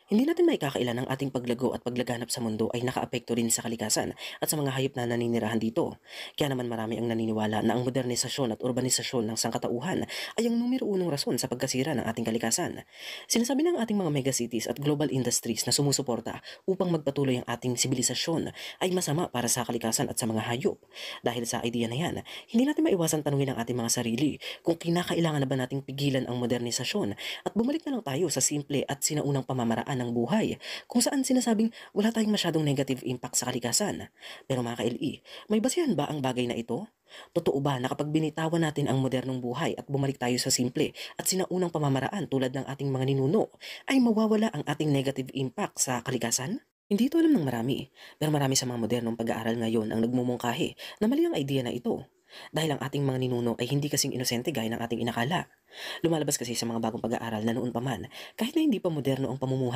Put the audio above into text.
Hindi natin maikakailan ang ating paglago at paglaganap sa mundo ay nakaapekto rin sa kalikasan at sa mga hayop na naninirahan dito. Kaya naman marami ang naniniwala na ang modernisasyon at urbanisasyon ng sangkatauhan ay ang numero unong rason sa pagkasira ng ating kalikasan. Sinasabi ng ating mga megacities at global industries na sumusuporta upang magpatuloy ang ating sibilisasyon ay masama para sa kalikasan at sa mga hayop. Dahil sa idea na yan, hindi natin maiwasan tanungin ang ating mga sarili kung kinakailangan na ba nating pigilan ang modernisasyon at bumalik na lang tayo sa simple at sinaunang pamamaraan ng buhay kung saan sinasabing wala tayong masyadong negative impact sa kalikasan. Pero mga ka-LE, may basihan ba ang bagay na ito? Totoo ba na kapag binitawan natin ang modernong buhay at bumalik tayo sa simple at sinaunang pamamaraan tulad ng ating mga ninuno, ay mawawala ang ating negative impact sa kalikasan? Hindi ito alam ng marami, pero marami sa mga modernong pag-aaral ngayon ang nagmumungkahi na mali ang idea na ito. Dahil ang ating mga ninuno ay hindi kasing inosente gaya ng ating inakala. Lumalabas kasi sa mga bagong pag-aaral na noon pa man, kahit na hindi pa moderno ang pamumuhay